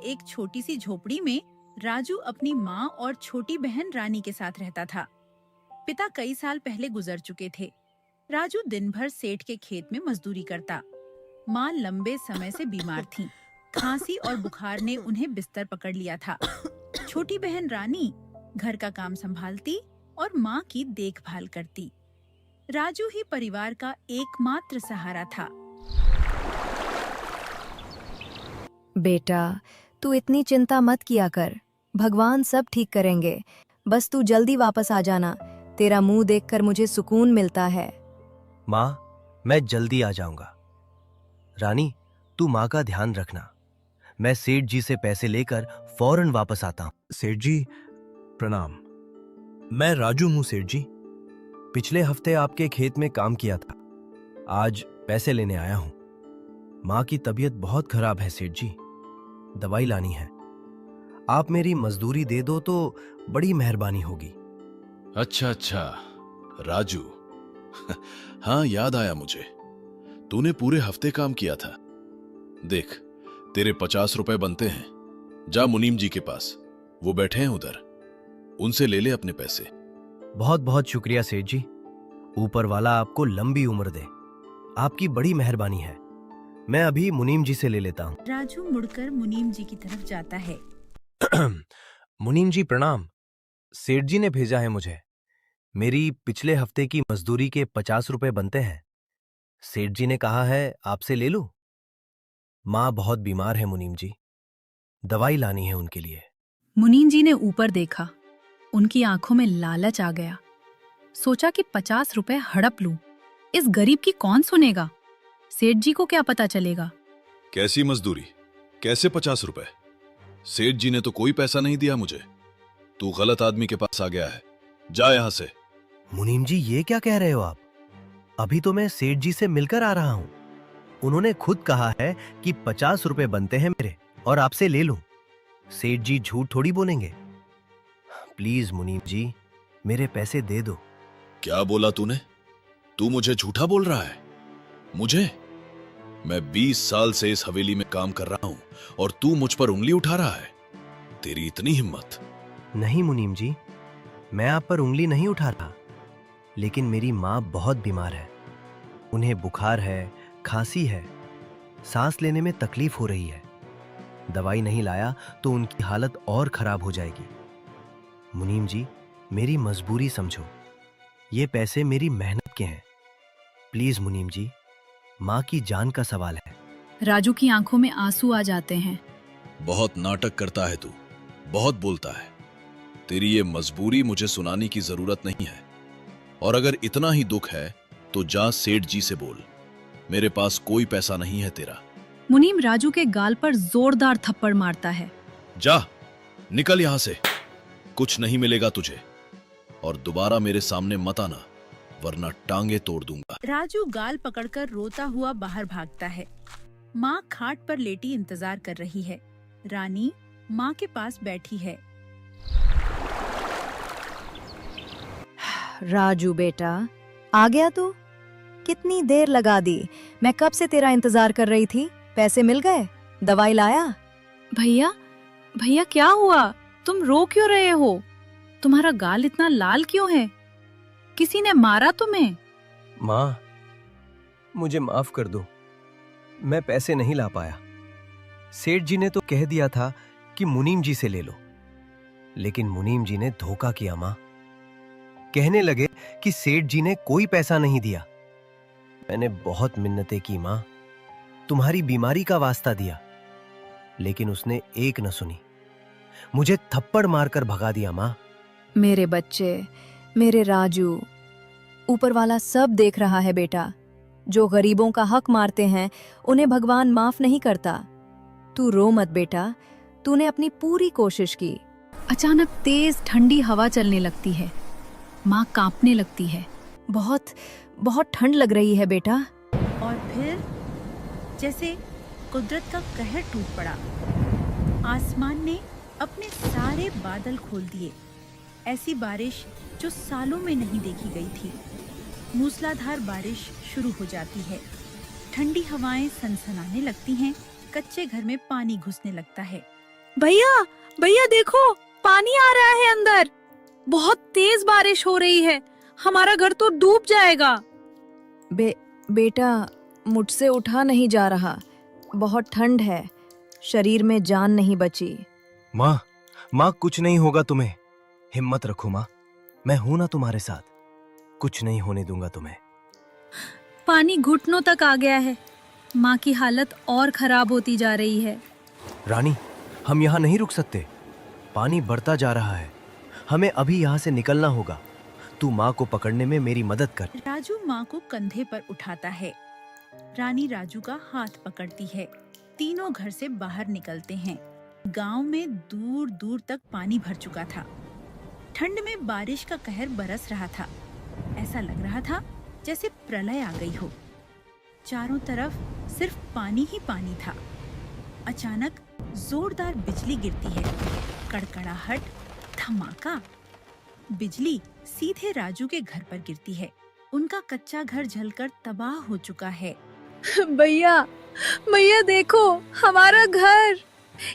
एक छोटी सी झोपड़ी में राजू अपनी माँ और छोटी बहन रानी के साथ रहता था। पिता कई साल पहले गुजर चुके थे। राजू दिन भर सेठ के खेत में मजदूरी करता। माँ लंबे समय से बीमार थीं। खांसी और बुखार ने उन्हें बिस्तर पकड़ लिया था। छोटी बहन रानी घर का काम संभालती और माँ की देखभाल करती। राजू ही परिवार का एकमात्र सहारा था। बेटा, तू इतनी चिंता मत किया कर। भगवान सब ठीक करेंगे। बस तू जल्दी वापस आ जाना। तेरा मुंह देखकर मुझे सुकून मिलता है। माँ, मैं जल्दी आ जाऊंगा। रानी, तू माँ का ध्यान रखना। मैं सेठ जी से पैसे लेकर फौरन वापस आता हूँ। सेठ जी, प्रणाम। मैं राजू हूँ सेठ जी। पिछले हफ्ते आपके खेत में काम किया था। आज पैसे लेने आया हूँ। माँ की तबीयत बहुत खराब है सेठ जी। दवाई लानी है। आप मेरी मजदूरी दे दो तो बड़ी मेहरबानी होगी। अच्छा, राजू। हाँ, याद आया मुझे। तूने पूरे हफ्ते काम किया था। देख, तेरे 50 रुपए बनते हैं। जा मुनीम जी के पास, वो बैठे हैं उधर। उनसे ले ले अपने पैसे। बहुत बहुत शुक्रिया सेठ जी। ऊपर वाला आपको लंबी उम्र दे। आपकी बड़ी मेहरबानी है। मैं अभी मुनीम जी से ले लेता हूँ। राजू मुड़कर मुनीम जी की तरफ जाता है। मुनीम जी प्रणाम। सेठ जी ने भेजा है मुझे। मेरी पिछले हफ्ते की मजदूरी के 50 रुपए बनते हैं। सेठ जी ने कहा है आपसे ले लूं। माँ बहुत बीमार है मुनीम जी। दवाई लानी है उनके लिए। मुनीम जी ने ऊपर देखा। उनकी आंखों में लालच आ गया। सोचा कि 50 रुपए हड़प लूं। इस गरीब की कौन सुनेगा? सेठ जी को क्या पता चलेगा? कैसी मजदूरी? कैसे 50 रुपए? सेठ जी ने तो कोई पैसा नहीं दिया मुझे। तू गलत आदमी के पास आ गया है। जा यहां से। मुनीम जी, ये क्या कह रहे हो आप? अभी तो मैं सेठ जी से मिलकर आ रहा हूँ। उन्होंने खुद कहा है कि 50 रुपए बनते हैं मेरे और आपसे ले लूं। सेठ जी झूठ थोड़ी बोलेंगे। प्लीज मुनीम जी, मेरे पैसे दे दो। क्या बोला तूने? तू मुझे झूठा बोल रहा है? मुझे? मैं 20 साल से इस हवेली में काम कर रहा हूं और तू मुझ पर उंगली उठा रहा है? तेरी इतनी हिम्मत? नहीं मुनीम जी, मैं आप पर उंगली नहीं उठा रहा। लेकिन मेरी माँ बहुत बीमार है। उन्हें बुखार है, खांसी है, सांस लेने में तकलीफ हो रही है। दवाई नहीं लाया तो उनकी हालत और खराब हो जाएगी। मुनीम जी, मेरी मजबूरी समझो। ये पैसे मेरी मेहनत के हैं। प्लीज मुनीम जी, माँ की जान का सवाल है। राजू की आंखों में आंसू आ जाते हैं। बहुत नाटक करता है तू, बहुत बोलता है। तेरी ये मजबूरी मुझे सुनाने की जरूरत नहीं है। और अगर इतना ही दुख है तो जा सेठ जी से बोल। मेरे पास कोई पैसा नहीं है तेरा। मुनीम राजू के गाल पर जोरदार थप्पड़ मारता है। जा, निकल यहां से। कुछ नहीं मिलेगा तुझे। और दोबारा मेरे सामने मत आना, वरना टांगे तोड़ दूंगा। राजू गाल पकड़कर रोता हुआ बाहर भागता है। माँ खाट पर लेटी इंतजार कर रही है। रानी माँ के पास बैठी है। राजू बेटा, आ गया तू? कितनी देर लगा दी। मैं कब से तेरा इंतजार कर रही थी। पैसे मिल गए? दवाई लाया? भैया क्या हुआ? तुम रो क्यों रहे हो? तुम्हारा गाल इतना लाल क्यों है? किसी ने मारा तुम्हें? माँ, मुझे माफ कर दो। मैं पैसे नहीं ला पाया। सेठ जी ने तो कह दिया था कि मुनीम जी से ले लो। लेकिन मुनीम जी ने धोखा किया माँ। कहने लगे कि सेठ जी ने कोई पैसा नहीं दिया। मैंने बहुत मिन्नतें की माँ, तुम्हारी बीमारी का वास्ता दिया। लेकिन उसने एक न सुनी। मुझे थप्पड़ मारकर भगा दिया माँ। मेरे बच्चे, मेरे राजू, ऊपर वाला सब देख रहा है बेटा। जो गरीबों का हक मारते हैं उन्हें भगवान माफ नहीं करता। तू रो मत बेटा, तूने अपनी पूरी कोशिश की। अचानक तेज ठंडी हवा चलने लगती है। माँ कांपने लगती है। बहुत बहुत ठंड लग रही है बेटा। और फिर जैसे कुदरत का कहर टूट पड़ा। आसमान ने अपने सारे बादल खोल दिए। ऐसी बारिश जो सालों में नहीं देखी गई थी। मूसलाधार बारिश शुरू हो जाती है। ठंडी हवाएं सनसनाने लगती हैं। कच्चे घर में पानी घुसने लगता है। भैया भैया देखो, पानी आ रहा है अंदर। बहुत तेज बारिश हो रही है, हमारा घर तो डूब जाएगा। बेटा, मुझसे उठा नहीं जा रहा, बहुत ठंड है, शरीर में जान नहीं बची। माँ, माँ कुछ नहीं होगा तुम्हें, हिम्मत रखो माँ, मैं हूं ना तुम्हारे साथ, कुछ नहीं होने दूंगा तुम्हें। पानी घुटनों तक आ गया है, माँ की हालत और खराब होती जा रही है। रानी, हम यहाँ नहीं रुक सकते, पानी बढ़ता जा रहा है, हमें अभी यहाँ से निकलना होगा। तू माँ को पकड़ने में मेरी मदद कर। राजू माँ को कंधे पर उठाता है। रानी राजू का हाथ पकड़ती है। तीनों घर से बाहर निकलते हैं। गांव में दूर दूर तक पानी भर चुका था। ठंड में बारिश का कहर बरस रहा था। ऐसा लग रहा था जैसे प्रलय आ गई हो। चारों तरफ सिर्फ पानी ही पानी था। अचानक जोरदार बिजली गिरती है। कड़कड़ाहट, धमाका। बिजली सीधे राजू के घर पर गिरती है। उनका कच्चा घर जलकर तबाह हो चुका है। भैया भैया देखो, हमारा घर,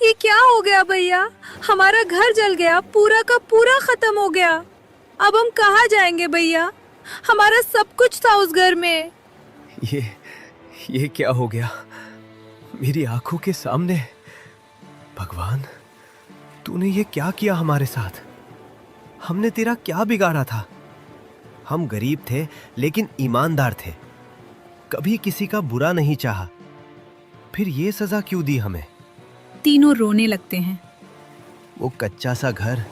ये क्या हो गया भैया? हमारा घर जल गया, पूरा का पूरा खत्म हो गया। अब हम कहाँ जाएंगे भैया? हमारा सब कुछ था उस घर में। ये क्या हो गया मेरी आंखों के सामने? भगवान, तूने ये क्या किया हमारे साथ? हमने तेरा क्या बिगाड़ा था? हम गरीब थे लेकिन ईमानदार थे, कभी किसी का बुरा नहीं चाहा, फिर ये सजा क्यों दी हमें? तीनों रोने लगते हैं। वो कच्चा सा घर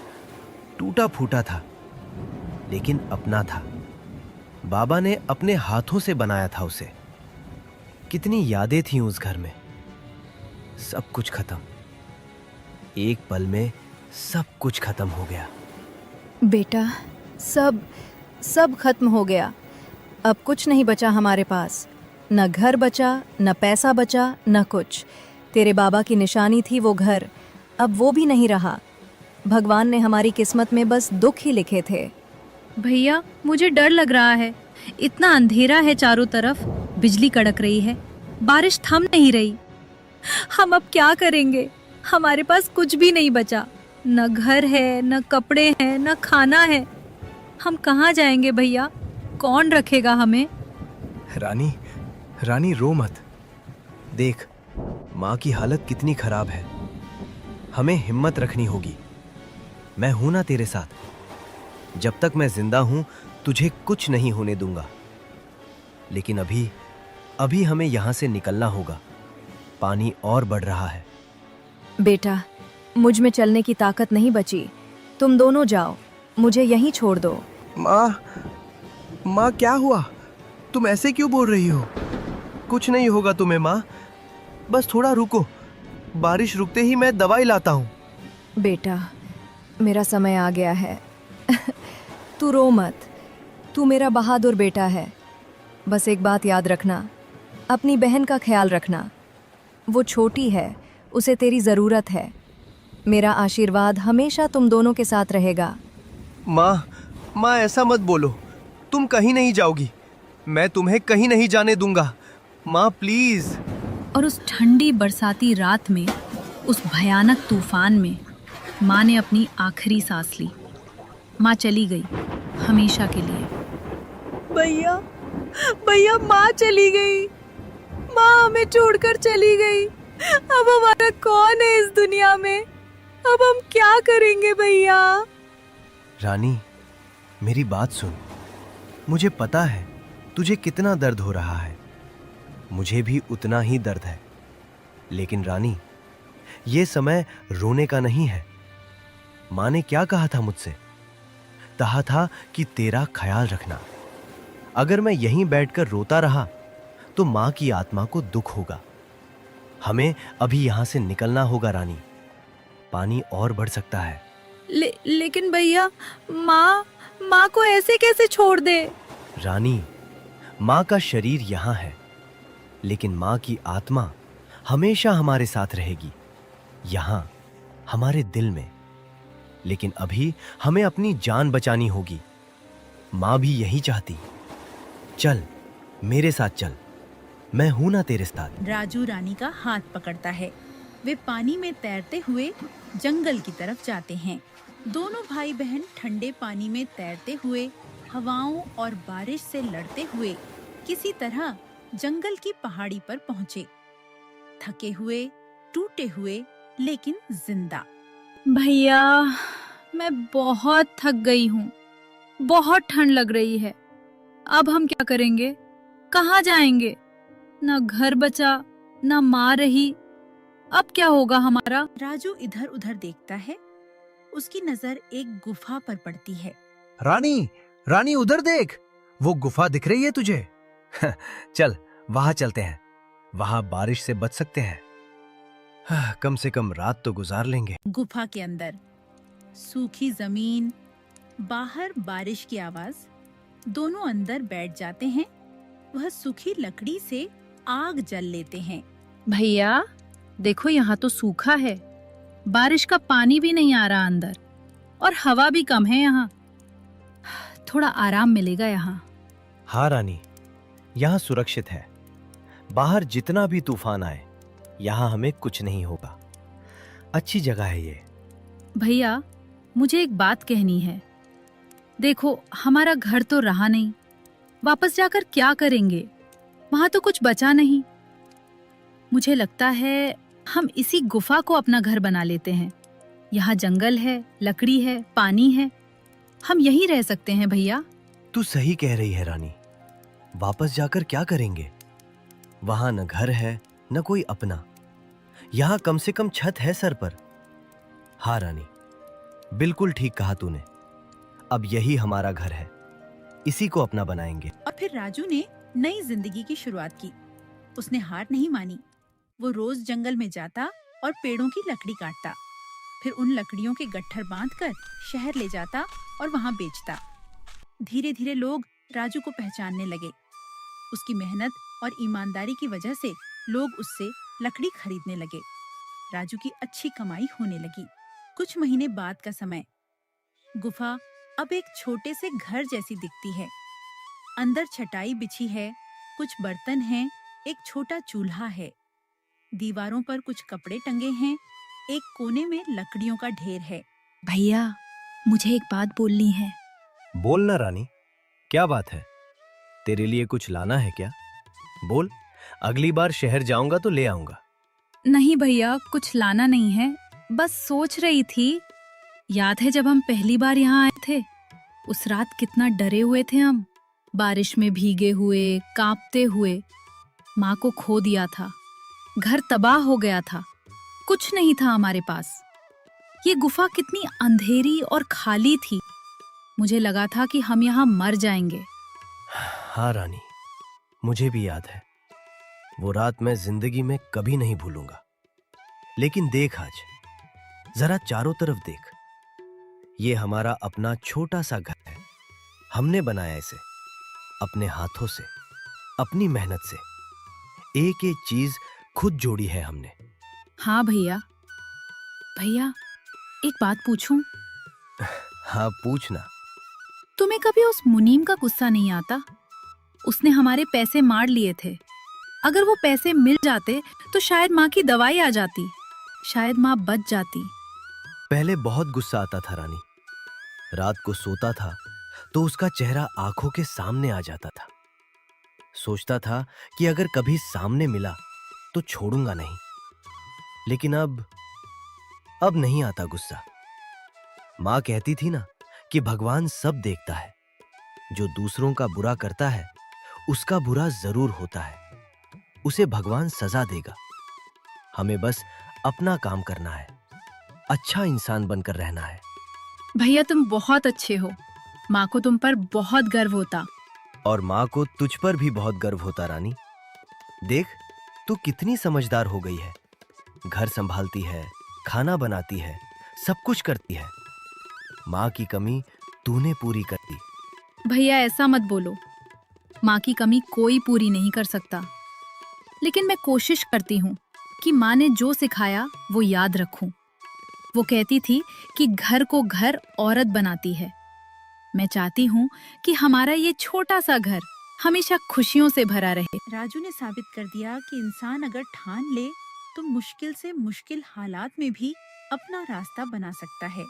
टूटा फूटा था लेकिन अपना था। बाबा ने अपने हाथों से बनाया था उसे। कितनी यादें थीं उस घर में। सब कुछ खत्म, एक पल में सब कुछ खत्म हो गया। बेटा, सब खत्म हो गया। अब कुछ नहीं बचा हमारे पास, न घर बचा, न पैसा बचा, न कुछ। तेरे बाबा की निशानी थी वो घर, अब वो भी नहीं रहा। भगवान ने हमारी किस्मत में बस दुख ही लिखे थे। भैया मुझे डर लग रहा है, इतना अंधेरा है चारों तरफ, बिजली कड़क रही है, बारिश थम नहीं रही। हम अब क्या करेंगे? हमारे पास कुछ भी नहीं बचा, न घर है, न कपड़े हैं, न खाना है। हम कहाँ जाएंगे भैया? कौन रखेगा हमें? रानी रो मत। देख, माँ की हालत कितनी खराब है। हमें हिम्मत रखनी होगी। मैं हूं ना तेरे साथ। जब तक मैं जिंदा हूं तुझे कुछ नहीं होने दूंगा। लेकिन अभी हमें यहां से निकलना होगा। पानी और बढ़ रहा है। बेटा, मुझ में चलने की ताकत नहीं बची। तुम दोनों जाओ, मुझे यहीं छोड़ दो। माँ क्या हुआ? तुम ऐसे क्यों बोल रही हो? कुछ नहीं होगा तुम्हें माँ, बस थोड़ा रुको, बारिश रुकते ही मैं दवाई लाता हूँ। बेटा, मेरा समय आ गया है। तू रो मत, तू मेरा बहादुर बेटा है। बस एक बात याद रखना, अपनी बहन का ख्याल रखना। वो छोटी है, उसे तेरी ज़रूरत है। मेरा आशीर्वाद हमेशा तुम दोनों के साथ रहेगा। माँ ऐसा मत बोलो, तुम कहीं नहीं जाओगी। मैं तुम्हें कहीं नहीं जाने दूंगा। माँ प्लीज। और उस ठंडी बरसाती रात में, उस भयानक तूफान में, माँ ने अपनी आखिरी सांस ली। माँ चली गई हमेशा के लिए। भैया माँ चली गई। माँ हमें छोड़कर चली गई। अब हमारा कौन है इस दुनिया में? अब हम क्या करेंगे भैया? रानी, मेरी बात सुन। मुझे पता है तुझे कितना दर्द हो रहा है, मुझे भी उतना ही दर्द है। लेकिन रानी, ये समय रोने का नहीं है। माँ ने क्या कहा था मुझसे? कहा था कि तेरा ख्याल रखना। अगर मैं यहीं बैठकर रोता रहा तो माँ की आत्मा को दुख होगा। हमें अभी यहां से निकलना होगा रानी, पानी और बढ़ सकता है। लेकिन भैया, माँ को ऐसे कैसे छोड़ दे? रानी, माँ का शरीर यहाँ है, लेकिन माँ की आत्मा हमेशा हमारे साथ रहेगी, यहाँ हमारे दिल में। लेकिन अभी हमें अपनी जान बचानी होगी। माँ भी यही चाहती। चल, मेरे साथ चल, मैं हूं ना तेरे साथ। राजू रानी का हाथ पकड़ता है। वे पानी में तैरते हुए जंगल की तरफ जाते हैं। दोनों भाई बहन ठंडे पानी में तैरते हुए हवाओं और बारिश से लड़ते हुए किसी तरह जंगल की पहाड़ी पर पहुंचे। थके हुए, टूटे हुए, लेकिन जिंदा। भैया, मैं बहुत थक गई हूँ। बहुत ठंड लग रही है। अब हम क्या करेंगे? कहाँ जाएंगे? ना घर बचा, ना माँ रही। अब क्या होगा हमारा? राजू इधर उधर देखता है। उसकी नजर एक गुफा पर पड़ती है। रानी, रानी उधर देख, वो गुफा दिख रही है तुझे? चल वहां चलते हैं, वहां बारिश से बच सकते हैं। कम से कम रात तो गुजार लेंगे। गुफा के अंदर सूखी जमीन, बाहर बारिश की आवाज। दोनों अंदर बैठ जाते हैं। वह सूखी लकड़ी से आग जल लेते हैं। भैया, देखो यहाँ तो सूखा है। बारिश का पानी भी नहीं आ रहा अंदर, और हवा भी कम है यहाँ। थोड़ा आराम मिलेगा यहाँ। हाँ रानी, यहाँ सुरक्षित है। बाहर जितना भी तूफान आए, यहाँ हमें कुछ नहीं होगा। अच्छी जगह है ये। भैया, मुझे एक बात कहनी है। देखो, हमारा घर तो रहा नहीं। वापस जाकर क्या करेंगे? वहां तो कुछ बचा नहीं। मुझे लगता है हम इसी गुफा को अपना घर बना लेते हैं। यहाँ जंगल है, लकड़ी है, पानी है। हम यहीं रह सकते हैं भैया। तू सही कह रही है रानी। वापस जाकर क्या करेंगे? वहां न घर है, न कोई अपना। यहाँ कम से कम छत है सर पर। हाँ रानी, बिल्कुल ठीक कहा तूने। अब यही हमारा घर है, इसी को अपना बनाएंगे। और फिर राजू ने नई जिंदगी की शुरुआत की। उसने हार नहीं मानी। वो रोज जंगल में जाता और पेड़ों की लकड़ी काटता। फिर उन लकड़ियों के गट्ठर बांधकर शहर ले जाता और वहां बेचता। धीरे धीरे लोग राजू को पहचानने लगे। उसकी मेहनत और ईमानदारी की वजह से लोग उससे लकड़ी खरीदने लगे। राजू की अच्छी कमाई होने लगी। कुछ महीने बाद का समय। गुफा अब एक छोटे से घर जैसी दिखती है। अंदर चटाई बिछी है, कुछ बर्तन हैं, एक छोटा चूल्हा है। दीवारों पर कुछ कपड़े टंगे हैं। एक कोने में लकड़ियों का ढेर है। भैया, मुझे एक बात बोलनी है। बोलना रानी, क्या बात है? तेरे लिए कुछ लाना है क्या? बोल, अगली बार शहर जाऊंगा तो ले आऊंगा। नहीं भैया, कुछ लाना नहीं है। बस सोच रही थी, याद है जब हम पहली बार यहाँ आए थे? उस रात कितना डरे हुए थे हम। बारिश में भीगे हुए, कांपते हुए। माँ को खो दिया था। घर तबाह हो गया था। कुछ नहीं था हमारे पास। ये गुफा कितनी अंधेरी और खाली थी। मुझे लगा था कि हम यहाँ मर जाएंगे। हाँ रानी, मुझे भी याद है। वो रात मैं जिंदगी में कभी नहीं भूलूंगा। लेकिन देख आज, जरा चारों तरफ देख। ये हमारा अपना छोटा सा घर है। हमने बनाया इसे अपने हाथों से, अपनी मेहनत से। एक एक चीज खुद जोड़ी है हमने। हाँ भैया। भैया, एक बात पूछूं? हाँ पूछना। तुम्हें कभी उस मुनीम का गुस्सा नहीं आता? उसने हमारे पैसे मार लिए थे। अगर वो पैसे मिल जाते तो शायद माँ की दवाई आ जाती। शायद माँ बच जाती। पहले बहुत गुस्सा आता था रानी। रात को सोता था तो उसका चेहरा आंखों के सामने आ जाता था। सोचता था कि अगर कभी सामने मिला तो छोड़ूंगा नहीं। लेकिन अब नहीं आता गुस्सा। माँ कहती थी ना कि भगवान सब देखता है। जो दूसरों का बुरा करता है उसका बुरा जरूर होता है। उसे भगवान सजा देगा। हमें बस अपना काम करना है, अच्छा इंसान बनकर रहना है। भैया, तुम बहुत अच्छे हो। माँ को तुम पर बहुत गर्व होता। और माँ को तुझ पर भी बहुत गर्व होता रानी। देख, तू कितनी समझदार हो गई है। घर संभालती है, खाना बनाती है, सब कुछ करती है। माँ की कमी तूने पूरी कर दी। भैया, ऐसा मत बोलो। माँ की कमी कोई पूरी नहीं कर सकता। लेकिन मैं कोशिश करती हूँ कि माँ ने जो सिखाया वो याद रखूं। वो कहती थी कि घर को घर औरत बनाती है। मैं चाहती हूँ कि हमारा ये छोटा सा घर हमेशा खुशियों से भरा रहे। राजू ने साबित कर दिया कि इंसान अगर ठान ले तो मुश्किल से मुश्किल हालात में भी अपना रास्ता बना सकता है,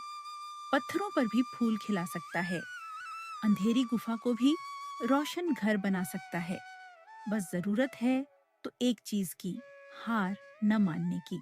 पत्थरों पर भी फूल खिला सकता है, अंधेरी गुफा को भी रोशन घर बना सकता है। बस जरूरत है तो एक चीज की, हार न मानने की।